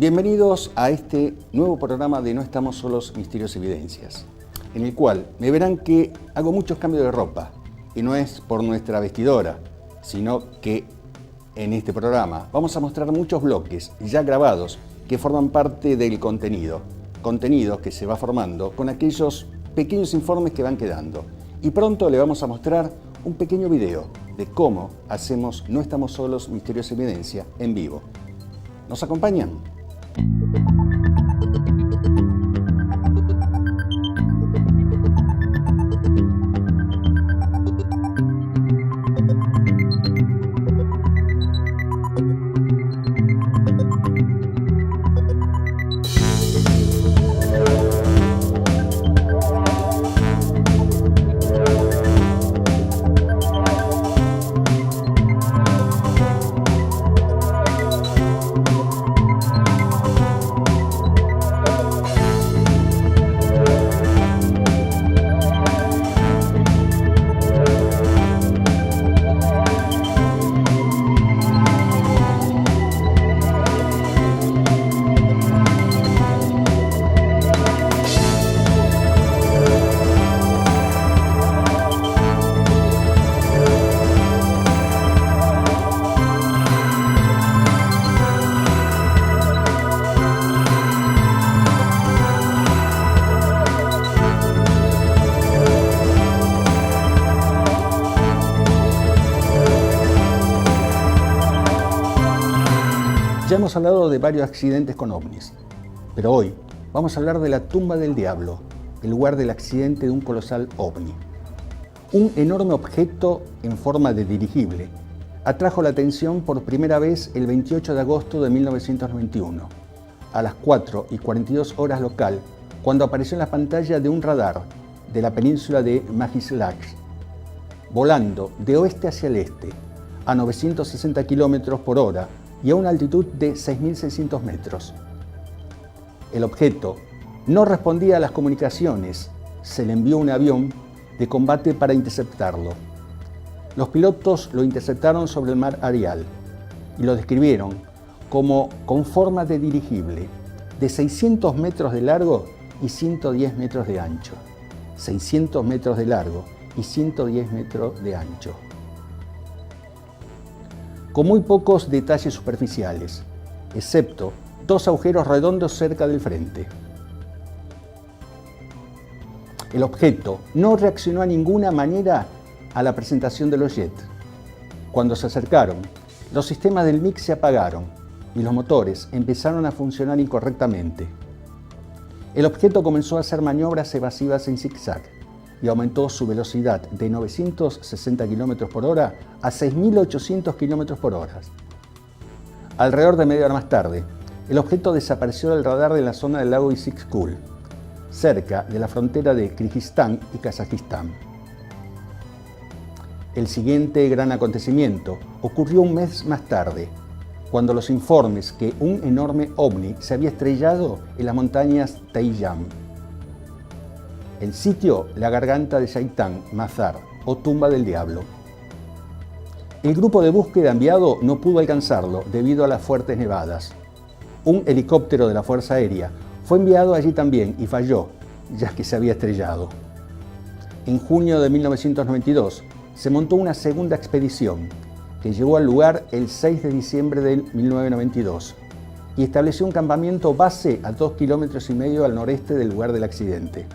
Bienvenidos a este nuevo programa de No Estamos Solos, Misterios y Evidencias, en el cual me verán que hago muchos cambios de ropa, y no es por nuestra vestidora, sino que en este programa vamos a mostrar muchos bloques ya grabados que forman parte del contenido que se va formando con aquellos pequeños informes que van quedando. Y pronto le vamos a mostrar un pequeño video de cómo hacemos No Estamos Solos, Misterios y Evidencia en vivo. ¿Nos acompañan? Ya hemos hablado de varios accidentes con ovnis, pero hoy vamos a hablar de la tumba del diablo, el lugar del accidente de un colosal ovni. Un enorme objeto en forma de dirigible atrajo la atención por primera vez el 28 de agosto de 1991, a las 4:42 horas local, cuando apareció en la pantalla de un radar de la península de Magislac, volando de oeste hacia el este, a 960 km por hora, y a una altitud de 6.600 metros. El objeto no respondía a las comunicaciones, se le envió un avión de combate para interceptarlo. Los pilotos lo interceptaron sobre el mar Arial y lo describieron como con forma de dirigible, de 600 metros de largo y 110 metros de ancho. 600 metros de largo y 110 metros de ancho. Con muy pocos detalles superficiales, excepto dos agujeros redondos cerca del frente. El objeto no reaccionó de ninguna manera a la presentación de los jets. Cuando se acercaron, los sistemas del MiG se apagaron y los motores empezaron a funcionar incorrectamente. El objeto comenzó a hacer maniobras evasivas en zigzag y aumentó su velocidad de 960 km por hora a 6.800 km por hora. Alrededor de media hora más tarde, el objeto desapareció del radar de la zona del lago Issyk-Kul, cerca de la frontera de Kirguistán y Kazajistán. El siguiente gran acontecimiento ocurrió un mes más tarde, cuando los informes que un enorme ovni se había estrellado en las montañas Taiyang. El sitio, la garganta de Shaitan Mazar, o tumba del diablo. El grupo de búsqueda enviado no pudo alcanzarlo debido a las fuertes nevadas. Un helicóptero de la Fuerza Aérea fue enviado allí también y falló, ya que se había estrellado. En junio de 1992 se montó una segunda expedición que llegó al lugar el 6 de diciembre de 1992 y estableció un campamento base a 2,5 kilómetros al noreste del lugar del accidente.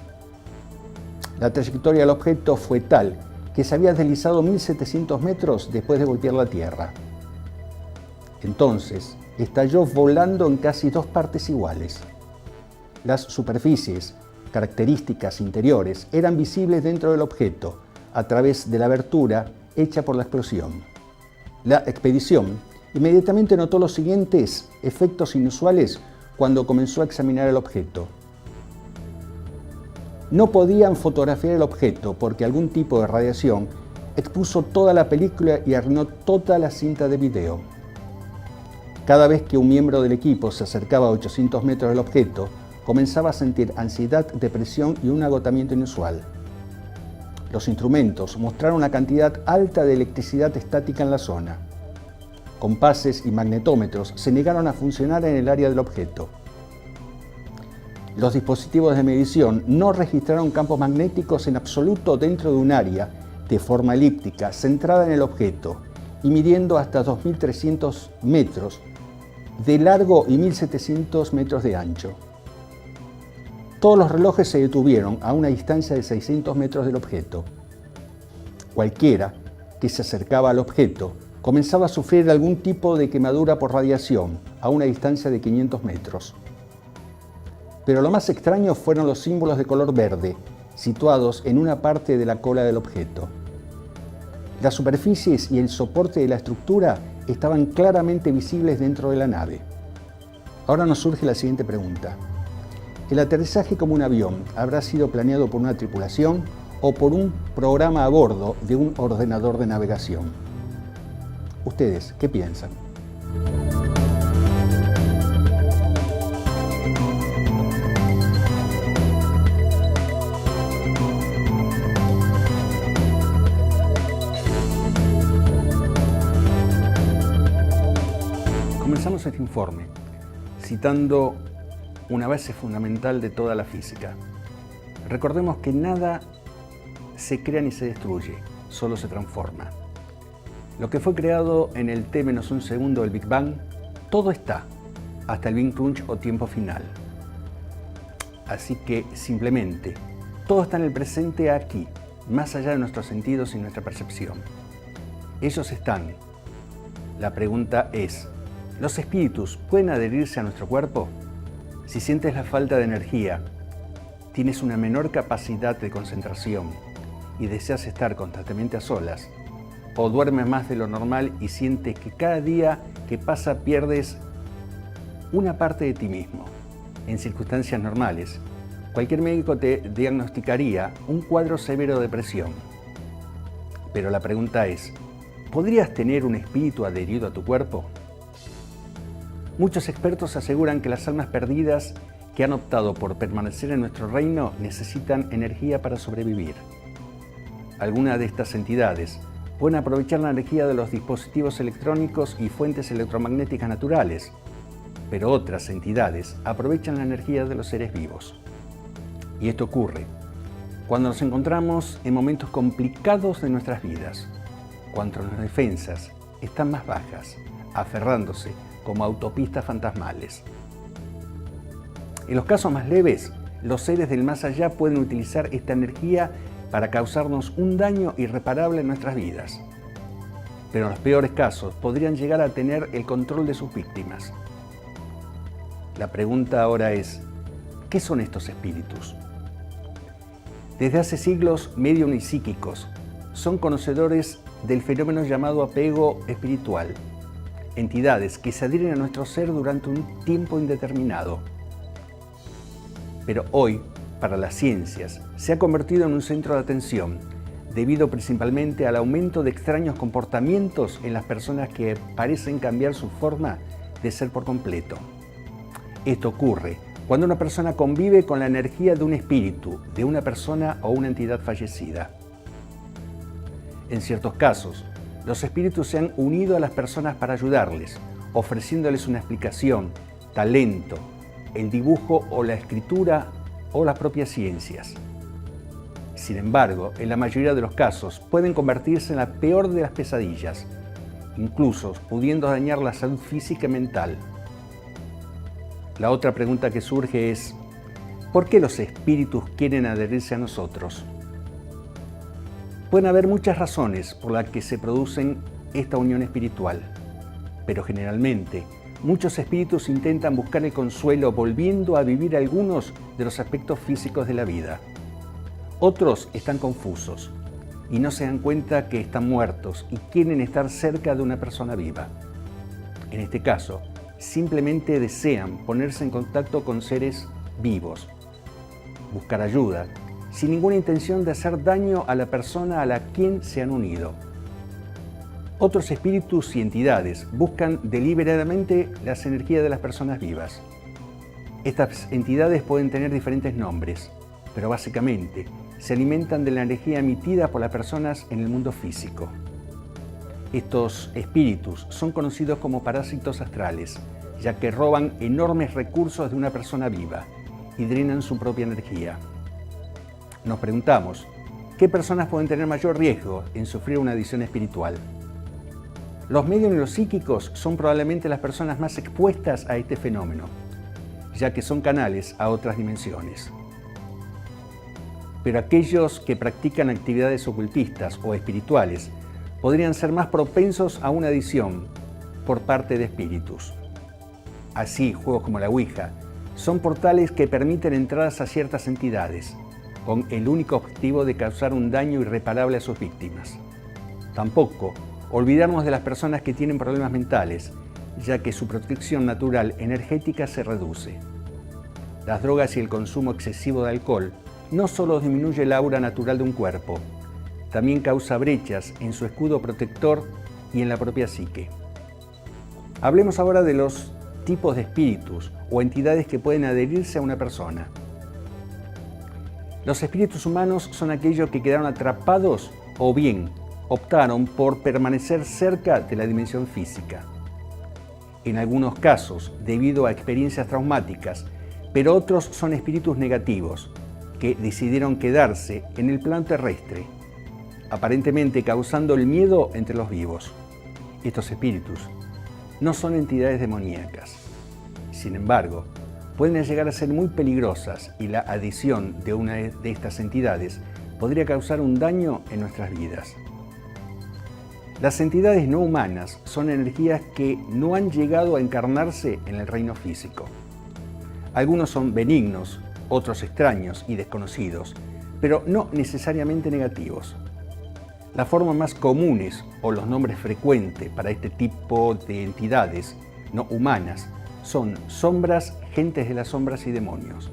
La trayectoria del objeto fue tal que se había deslizado 1.700 metros después de golpear la Tierra. Entonces, estalló volando en casi dos partes iguales. Las superficies, características interiores, eran visibles dentro del objeto a través de la abertura hecha por la explosión. La expedición inmediatamente notó los siguientes efectos inusuales cuando comenzó a examinar el objeto. No podían fotografiar el objeto porque algún tipo de radiación expuso toda la película y arruinó toda la cinta de video. Cada vez que un miembro del equipo se acercaba a 800 metros del objeto, comenzaba a sentir ansiedad, depresión y un agotamiento inusual. Los instrumentos mostraron una cantidad alta de electricidad estática en la zona. compases y magnetómetros se negaron a funcionar en el área del objeto. Los dispositivos de medición no registraron campos magnéticos en absoluto dentro de un área de forma elíptica centrada en el objeto y midiendo hasta 2.300 metros de largo y 1.700 metros de ancho. Todos los relojes se detuvieron a una distancia de 600 metros del objeto. Cualquiera que se acercaba al objeto comenzaba a sufrir algún tipo de quemadura por radiación a una distancia de 500 metros. Pero lo más extraño fueron los símbolos de color verde, situados en una parte de la cola del objeto. Las superficies y el soporte de la estructura estaban claramente visibles dentro de la nave. Ahora nos surge la siguiente pregunta. ¿El aterrizaje como un avión habrá sido planeado por una tripulación o por un programa a bordo de un ordenador de navegación? ¿Ustedes qué piensan? Comenzamos este informe citando una base fundamental de toda la física. Recordemos que nada se crea ni se destruye, solo se transforma. Lo que fue creado en el T-1 segundo del Big Bang, todo está, hasta el Big Crunch o tiempo final. Así que simplemente, todo está en el presente aquí, más allá de nuestros sentidos y nuestra percepción. Ellos están. La pregunta es, ¿los espíritus pueden adherirse a nuestro cuerpo? Si sientes la falta de energía, tienes una menor capacidad de concentración y deseas estar constantemente a solas, o duermes más de lo normal y sientes que cada día que pasa pierdes una parte de ti mismo. En circunstancias normales, cualquier médico te diagnosticaría un cuadro severo de depresión. Pero la pregunta es, ¿podrías tener un espíritu adherido a tu cuerpo? Muchos expertos aseguran que las almas perdidas que han optado por permanecer en nuestro reino necesitan energía para sobrevivir. Algunas de estas entidades pueden aprovechar la energía de los dispositivos electrónicos y fuentes electromagnéticas naturales, pero otras entidades aprovechan la energía de los seres vivos. Y esto ocurre cuando nos encontramos en momentos complicados de nuestras vidas, cuando nuestras defensas están más bajas, aferrándose como autopistas fantasmales. En los casos más leves, los seres del más allá pueden utilizar esta energía para causarnos un daño irreparable en nuestras vidas. Pero en los peores casos podrían llegar a tener el control de sus víctimas. La pregunta ahora es, ¿qué son estos espíritus? Desde hace siglos, médium y psíquicos son conocedores del fenómeno llamado apego espiritual, entidades que se adhieren a nuestro ser durante un tiempo indeterminado. Pero hoy, para las ciencias, se ha convertido en un centro de atención, debido principalmente al aumento de extraños comportamientos en las personas que parecen cambiar su forma de ser por completo. Esto ocurre cuando una persona convive con la energía de un espíritu, de una persona o una entidad fallecida. En ciertos casos, los espíritus se han unido a las personas para ayudarles, ofreciéndoles una explicación, talento, el dibujo o la escritura o las propias ciencias. Sin embargo, en la mayoría de los casos pueden convertirse en la peor de las pesadillas, incluso pudiendo dañar la salud física y mental. La otra pregunta que surge es, ¿por qué los espíritus quieren adherirse a nosotros? Pueden haber muchas razones por las que se producen esta unión espiritual, pero generalmente muchos espíritus intentan buscar el consuelo volviendo a vivir algunos de los aspectos físicos de la vida. Otros están confusos y no se dan cuenta que están muertos y quieren estar cerca de una persona viva. En este caso, simplemente desean ponerse en contacto con seres vivos, buscar ayuda, sin ninguna intención de hacer daño a la persona a la quien se han unido. Otros espíritus y entidades buscan deliberadamente las energías de las personas vivas. Estas entidades pueden tener diferentes nombres, pero básicamente se alimentan de la energía emitida por las personas en el mundo físico. Estos espíritus son conocidos como parásitos astrales, ya que roban enormes recursos de una persona viva y drenan su propia energía. Nos preguntamos, ¿qué personas pueden tener mayor riesgo en sufrir una adicción espiritual? Los medios y los psíquicos son probablemente las personas más expuestas a este fenómeno, ya que son canales a otras dimensiones. Pero aquellos que practican actividades ocultistas o espirituales podrían ser más propensos a una adicción por parte de espíritus. Así, juegos como la Ouija son portales que permiten entradas a ciertas entidades, con el único objetivo de causar un daño irreparable a sus víctimas. Tampoco olvidarnos de las personas que tienen problemas mentales, ya que su protección natural energética se reduce. Las drogas y el consumo excesivo de alcohol no solo disminuye el aura natural de un cuerpo, también causa brechas en su escudo protector y en la propia psique. Hablemos ahora de los tipos de espíritus o entidades que pueden adherirse a una persona. Los espíritus humanos son aquellos que quedaron atrapados o bien optaron por permanecer cerca de la dimensión física. En algunos casos, debido a experiencias traumáticas, pero otros son espíritus negativos que decidieron quedarse en el plano terrestre, aparentemente causando el miedo entre los vivos. Estos espíritus no son entidades demoníacas. Sin embargo, pueden llegar a ser muy peligrosas y la adición de una de estas entidades podría causar un daño en nuestras vidas. Las entidades no humanas son energías que no han llegado a encarnarse en el reino físico. Algunos son benignos, otros extraños y desconocidos, pero no necesariamente negativos. Las formas más comunes o los nombres frecuentes para este tipo de entidades no humanas son sombras, gentes de las sombras y demonios.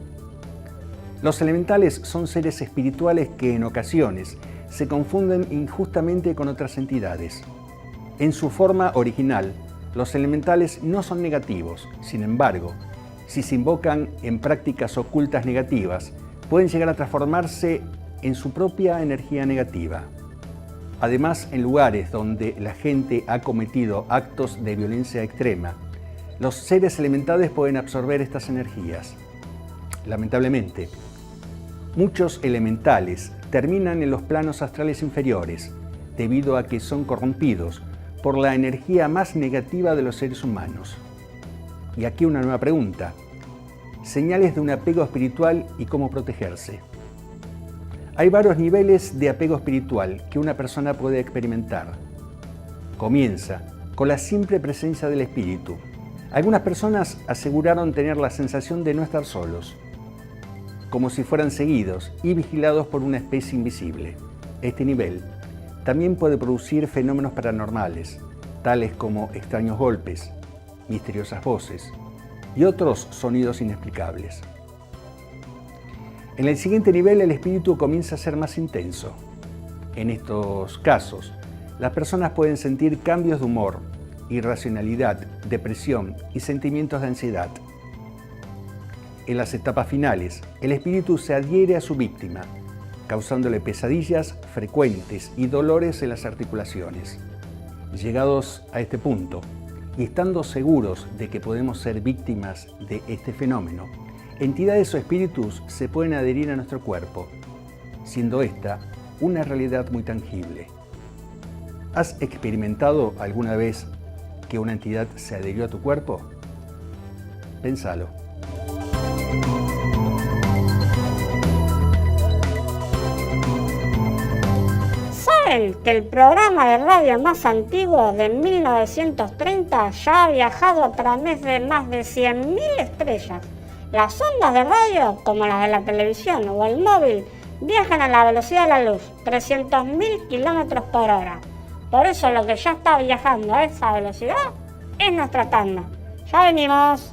Los elementales son seres espirituales que en ocasiones se confunden injustamente con otras entidades. En su forma original, los elementales no son negativos. Sin embargo, si se invocan en prácticas ocultas negativas, pueden llegar a transformarse en su propia energía negativa. Además, en lugares donde la gente ha cometido actos de violencia extrema, los seres elementales pueden absorber estas energías. Lamentablemente, muchos elementales terminan en los planos astrales inferiores, debido a que son corrompidos por la energía más negativa de los seres humanos. Y aquí una nueva pregunta: señales de un apego espiritual y cómo protegerse. Hay varios niveles de apego espiritual que una persona puede experimentar. Comienza con la simple presencia del espíritu. Algunas personas aseguraron tener la sensación de no estar solos, como si fueran seguidos y vigilados por una especie invisible. Este nivel también puede producir fenómenos paranormales, tales como extraños golpes, misteriosas voces y otros sonidos inexplicables. En el siguiente nivel, el espíritu comienza a ser más intenso. En estos casos, las personas pueden sentir cambios de humor, irracionalidad, depresión y sentimientos de ansiedad. En las etapas finales, el espíritu se adhiere a su víctima, causándole pesadillas frecuentes y dolores en las articulaciones. Llegados a este punto, y estando seguros de que podemos ser víctimas de este fenómeno, entidades o espíritus se pueden adherir a nuestro cuerpo, siendo esta una realidad muy tangible. ¿Has experimentado alguna vez que una entidad se adhirió a tu cuerpo? Pénsalo. ¿Saben que el programa de radio más antiguo de 1930 ya ha viajado a través de más de 100.000 estrellas? Las ondas de radio, como las de la televisión o el móvil, viajan a la velocidad de la luz, 300.000 kilómetros por hora. Por eso lo que ya está viajando a esa velocidad es nuestra tanda. ¡Ya venimos!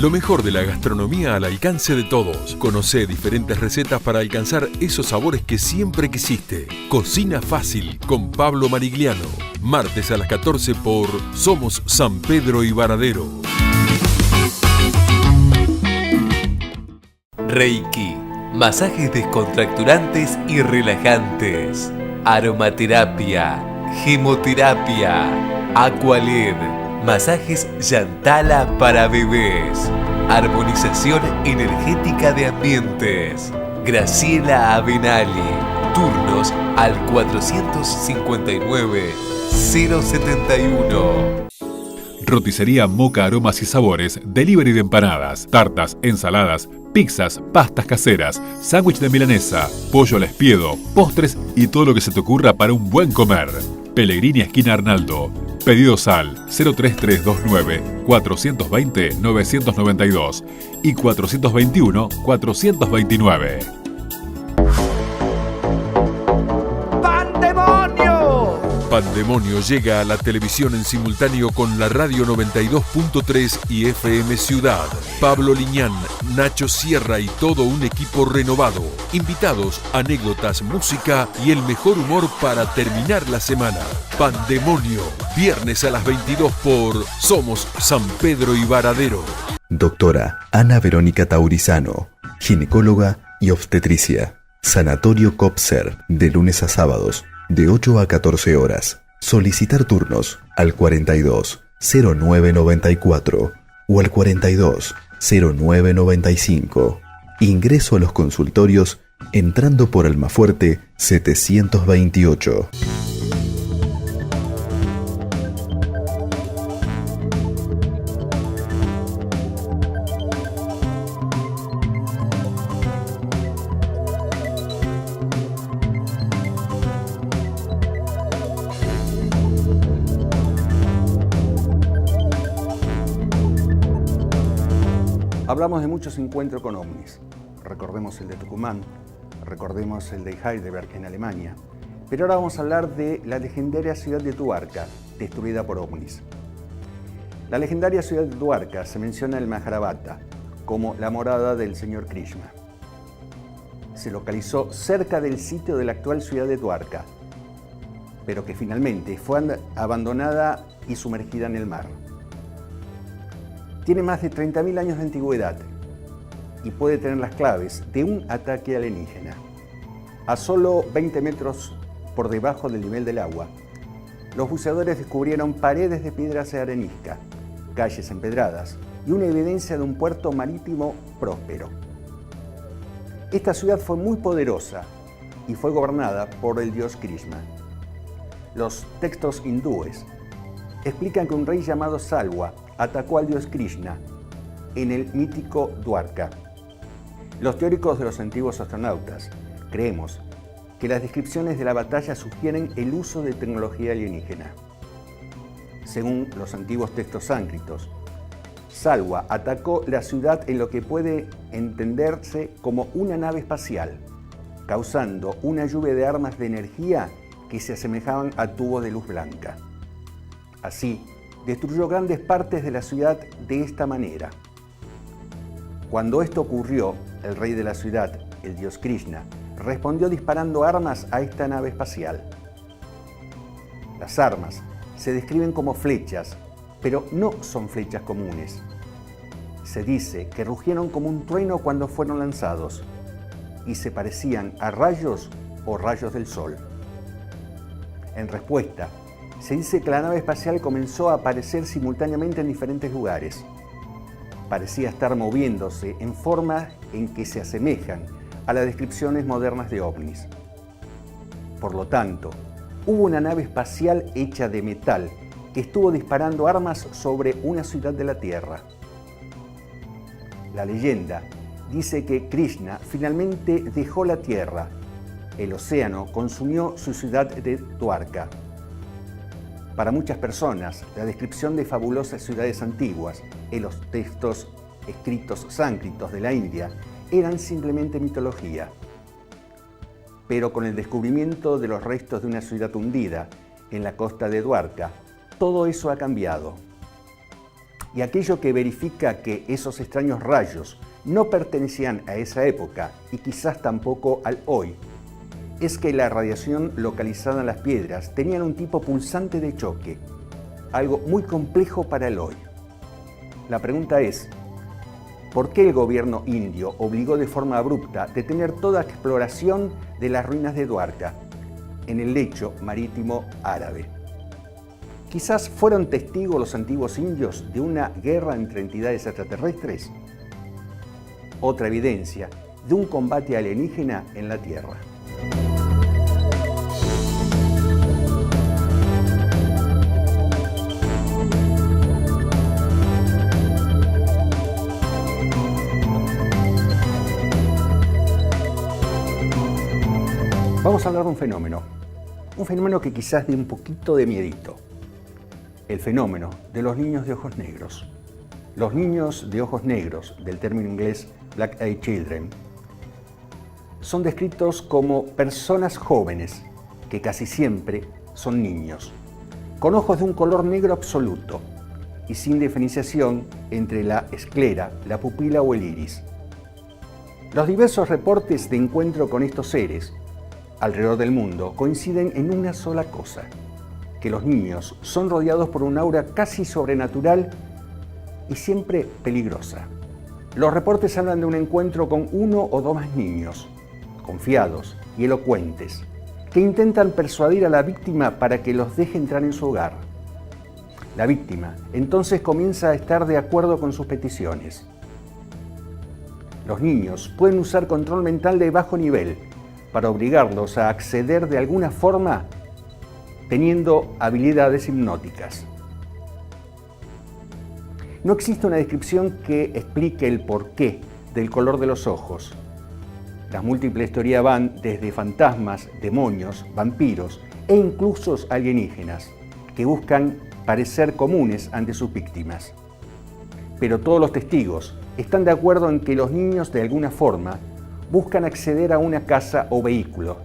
Lo mejor de la gastronomía al alcance de todos. Conocé diferentes recetas para alcanzar esos sabores que siempre quisiste. Cocina Fácil con Pablo Marigliano. Martes a las 14 por Somos San Pedro y Varadero. Reiki. Masajes descontracturantes y relajantes. Aromaterapia. Gemoterapia. Aqualed. Masajes Yantala para bebés. Armonización energética de ambientes. Graciela Avenali. Turnos al 459-071. Roticería Moca Aromas y Sabores, delivery de empanadas, tartas, ensaladas, pizzas, pastas caseras, sándwich de milanesa, pollo al espiedo, postres y todo lo que se te ocurra para un buen comer. Pellegrini esquina Arnaldo. Pedidos al 03329 420 992 y 421 429. Pandemonio llega a la televisión en simultáneo con la Radio 92.3 y FM Ciudad. Pablo Liñán, Nacho Sierra y todo un equipo renovado. Invitados, anécdotas, música y el mejor humor para terminar la semana. Pandemonio, viernes a las 22 por Somos San Pedro y Varadero. Doctora Ana Verónica Taurizano, ginecóloga y obstetricia. Sanatorio Copser, de lunes a sábados, de 8 a 14 horas. Solicitar turnos al 42 0994 o al 42 0995. Ingreso a los consultorios entrando por Almafuerte 728. Hablamos de muchos encuentros con ovnis. Recordemos el de Tucumán, recordemos el de Heidelberg en Alemania, pero ahora vamos a hablar de la legendaria ciudad de Tuarca, destruida por ovnis. La legendaria ciudad de Tuarca se menciona en el Mahabharata como la morada del señor Krishna. Se localizó cerca del sitio de la actual ciudad de Tuarca, pero que finalmente fue abandonada y sumergida en el mar. Tiene más de 30.000 años de antigüedad y puede tener las claves de un ataque alienígena. A solo 20 metros por debajo del nivel del agua, los buceadores descubrieron paredes de piedras de arenisca, calles empedradas y una evidencia de un puerto marítimo próspero. Esta ciudad fue muy poderosa y fue gobernada por el dios Krishna. Los textos hindúes explican que un rey llamado Salwa atacó al dios Krishna en el mítico Dwarka. Los teóricos de los antiguos astronautas creemos que las descripciones de la batalla sugieren el uso de tecnología alienígena. Según los antiguos textos sánscritos, Salwa atacó la ciudad en lo que puede entenderse como una nave espacial, causando una lluvia de armas de energía que se asemejaban a tubos de luz blanca. Así, destruyó grandes partes de la ciudad de esta manera. Cuando esto ocurrió, el rey de la ciudad, el dios Krishna, respondió disparando armas a esta nave espacial. Las armas se describen como flechas, pero no son flechas comunes. Se dice que rugieron como un trueno cuando fueron lanzados y se parecían a rayos o rayos del sol. En respuesta, se dice que la nave espacial comenzó a aparecer simultáneamente en diferentes lugares. Parecía estar moviéndose en formas en que se asemejan a las descripciones modernas de ovnis. Por lo tanto, hubo una nave espacial hecha de metal que estuvo disparando armas sobre una ciudad de la Tierra. La leyenda dice que Krishna finalmente dejó la Tierra. El océano consumió su ciudad de Dwarka. Para muchas personas, la descripción de fabulosas ciudades antiguas en los textos escritos sánscritos de la India eran simplemente mitología. Pero con el descubrimiento de los restos de una ciudad hundida en la costa de Dwarka, todo eso ha cambiado. Y aquello que verifica que esos extraños rayos no pertenecían a esa época y quizás tampoco al hoy, es que la radiación localizada en las piedras tenía un tipo pulsante de choque, algo muy complejo para el hoy. La pregunta es, ¿por qué el gobierno indio obligó de forma abrupta a detener toda exploración de las ruinas de Dwarka en el lecho marítimo árabe? Quizás fueron testigos los antiguos indios de una guerra entre entidades extraterrestres. Otra evidencia de un combate alienígena en la Tierra. Vamos a hablar de un fenómeno que quizás dé un poquito de miedito. El fenómeno de los niños de ojos negros. Los niños de ojos negros, del término inglés Black Eyed Children, son descritos como personas jóvenes, que casi siempre son niños, con ojos de un color negro absoluto y sin diferenciación entre la esclera, la pupila o el iris. Los diversos reportes de encuentro con estos seres alrededor del mundo coinciden en una sola cosa, que los niños son rodeados por un aura casi sobrenatural y siempre peligrosa. Los reportes hablan de un encuentro con uno o dos más niños, confiados y elocuentes, que intentan persuadir a la víctima para que los deje entrar en su hogar. La víctima entonces comienza a estar de acuerdo con sus peticiones. Los niños pueden usar control mental de bajo nivel para obligarlos a acceder de alguna forma teniendo habilidades hipnóticas. No existe una descripción que explique el porqué del color de los ojos. Las múltiples teorías van desde fantasmas, demonios, vampiros e incluso alienígenas que buscan parecer comunes ante sus víctimas. Pero todos los testigos están de acuerdo en que los niños de alguna forma buscan acceder a una casa o vehículo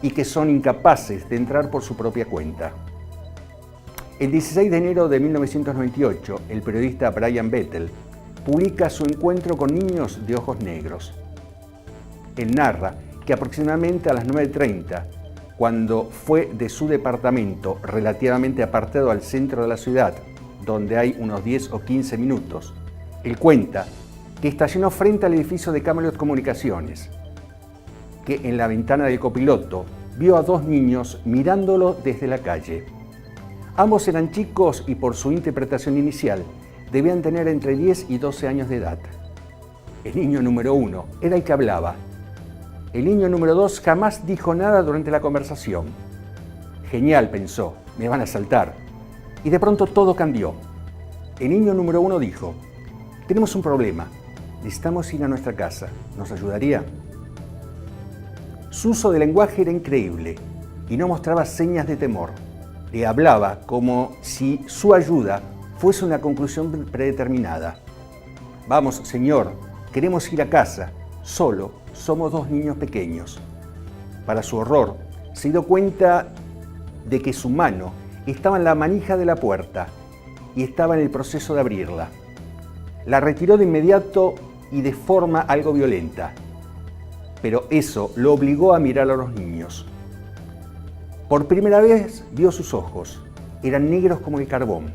y que son incapaces de entrar por su propia cuenta. El 16 de enero de 1998, el periodista Brian Bettel publica su encuentro con niños de ojos negros. Él narra que aproximadamente a las 9:30, cuando fue de su departamento relativamente apartado al centro de la ciudad, donde hay unos 10 o 15 minutos, él cuenta que estacionó frente al edificio de Camelot Comunicaciones, que en la ventana del copiloto vio a dos niños mirándolo desde la calle. Ambos eran chicos y por su interpretación inicial debían tener entre 10 y 12 años de edad. El niño número 1 era el que hablaba. El niño número 2 jamás dijo nada durante la conversación. Genial, pensó, me van a asaltar. Y de pronto todo cambió. El niño número 1 dijo, tenemos un problema, necesitamos ir a nuestra casa, ¿nos ayudaría? Su uso de lenguaje era increíble y no mostraba señas de temor. Le hablaba como si su ayuda fuese una conclusión predeterminada. Vamos, señor, queremos ir a casa, solo somos dos niños pequeños. Para su horror, se dio cuenta de que su mano estaba en la manija de la puerta y estaba en el proceso de abrirla. La retiró de inmediato y de forma algo violenta, pero eso lo obligó a mirar a los niños. Por primera vez vio sus ojos. Eran negros como el carbón,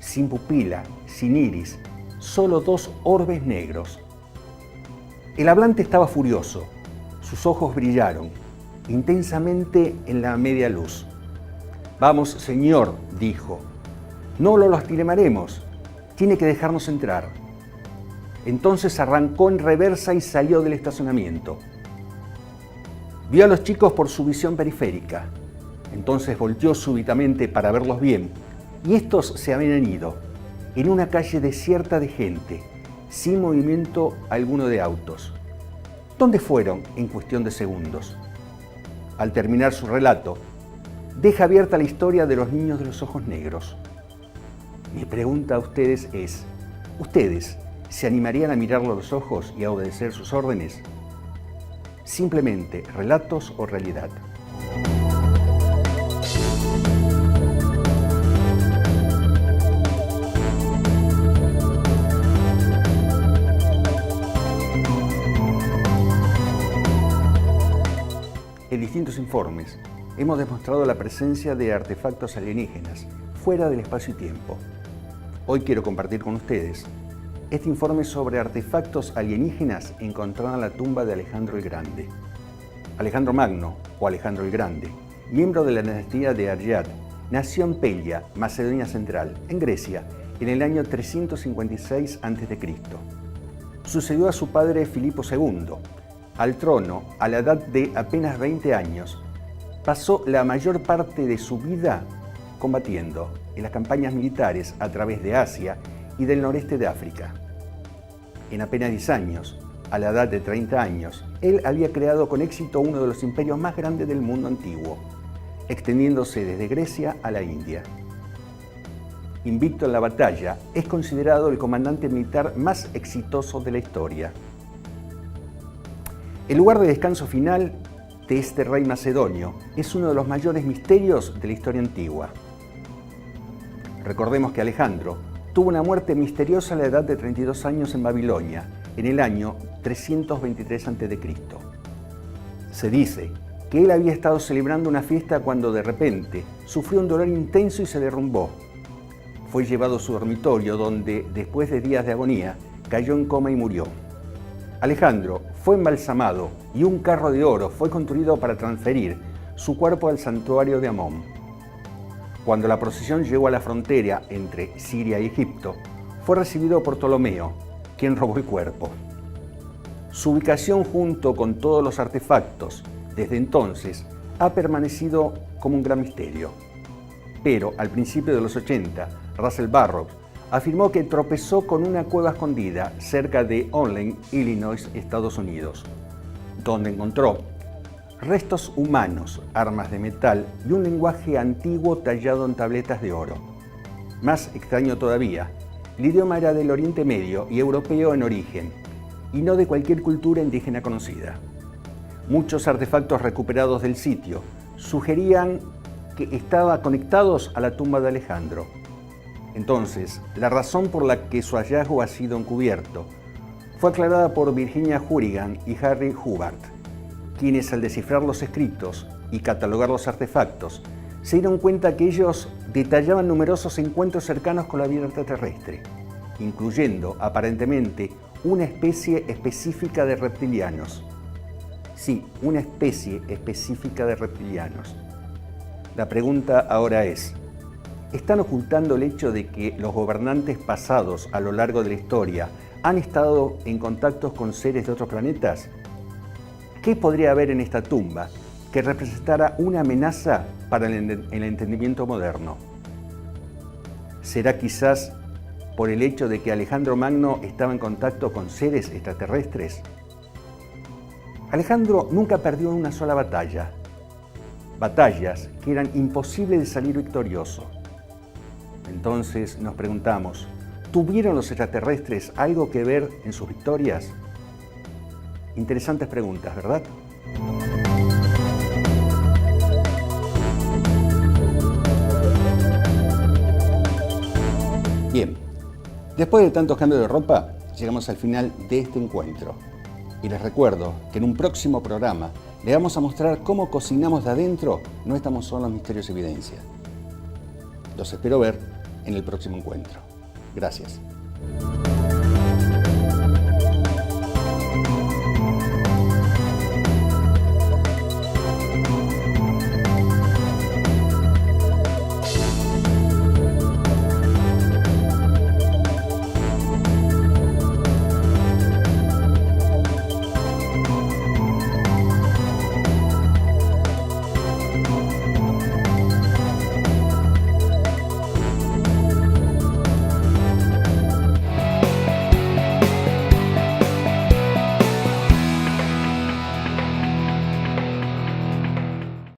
sin pupila, sin iris, solo dos orbes negros. El hablante estaba furioso. Sus ojos brillaron intensamente en la media luz. Vamos, señor, dijo. No lo lastimaremos. Tiene que dejarnos entrar. Entonces arrancó en reversa y salió del estacionamiento. Vio a los chicos por su visión periférica. Entonces volteó súbitamente para verlos bien, y estos se habían ido, en una calle desierta de gente, sin movimiento alguno de autos. ¿Dónde fueron en cuestión de segundos? Al terminar su relato, deja abierta la historia de los niños de los ojos negros. Mi pregunta a ustedes es, ¿ustedes se animarían a mirarlo a los ojos y a obedecer sus órdenes? Simplemente relatos o realidad. distintos informes, hemos demostrado la presencia de artefactos alienígenas fuera del espacio y tiempo. Hoy quiero compartir con ustedes este informe sobre artefactos alienígenas encontrados en la tumba de Alejandro el Grande. Alejandro Magno, o Alejandro el Grande, miembro de la dinastía de Arjad, nació en Pelia, Macedonia Central, en Grecia, en el año 356 a.C. Sucedió a su padre Filipo II al trono a la edad de apenas 20 años. Pasó la mayor parte de su vida combatiendo en las campañas militares a través de Asia y del noreste de África. En apenas 10 años, a la edad de 30 años, él había creado con éxito uno de los imperios más grandes del mundo antiguo, extendiéndose desde Grecia a la India. Invicto en la batalla, es considerado el comandante militar más exitoso de la historia. El lugar de descanso final de este rey macedonio es uno de los mayores misterios de la historia antigua. Recordemos que Alejandro tuvo una muerte misteriosa a la edad de 32 años en Babilonia, en el año 323 a.C. Se dice que él había estado celebrando una fiesta cuando de repente sufrió un dolor intenso y se derrumbó. Fue llevado a su dormitorio donde, después de días de agonía, cayó en coma y murió. Alejandro fue embalsamado y un carro de oro fue construido para transferir su cuerpo al santuario de Amón. Cuando la procesión llegó a la frontera entre Siria y Egipto, fue recibido por Ptolomeo, quien robó el cuerpo. Su ubicación junto con todos los artefactos desde entonces ha permanecido como un gran misterio. Pero al principio de los 80, Russell Barrows afirmó que tropezó con una cueva escondida cerca de Olean, Illinois, Estados Unidos, donde encontró restos humanos, armas de metal y un lenguaje antiguo tallado en tabletas de oro. Más extraño todavía, el idioma era del Oriente Medio y europeo en origen, y no de cualquier cultura indígena conocida. Muchos artefactos recuperados del sitio sugerían que estaban conectados a la tumba de Alejandro. Entonces, la razón por la que su hallazgo ha sido encubierto fue aclarada por Virginia Hurigan y Harry Hubbard, quienes al descifrar los escritos y catalogar los artefactos, se dieron cuenta que ellos detallaban numerosos encuentros cercanos con la vida extraterrestre, incluyendo aparentemente una especie específica de reptilianos. Sí, una especie específica de reptilianos. La pregunta ahora es, ¿están ocultando el hecho de que los gobernantes pasados a lo largo de la historia han estado en contacto con seres de otros planetas? ¿Qué podría haber en esta tumba que representara una amenaza para el entendimiento moderno? ¿Será quizás por el hecho de que Alejandro Magno estaba en contacto con seres extraterrestres? Alejandro nunca perdió una sola batalla. Batallas que eran imposibles de salir victorioso. Entonces nos preguntamos, ¿tuvieron los extraterrestres algo que ver en sus victorias? Interesantes preguntas, ¿verdad? Bien, después de tantos cambios de ropa, llegamos al final de este encuentro. Y les recuerdo que en un próximo programa les vamos a mostrar cómo cocinamos de adentro no estamos solos, misterios y evidencia. Los espero ver en el próximo encuentro. Gracias.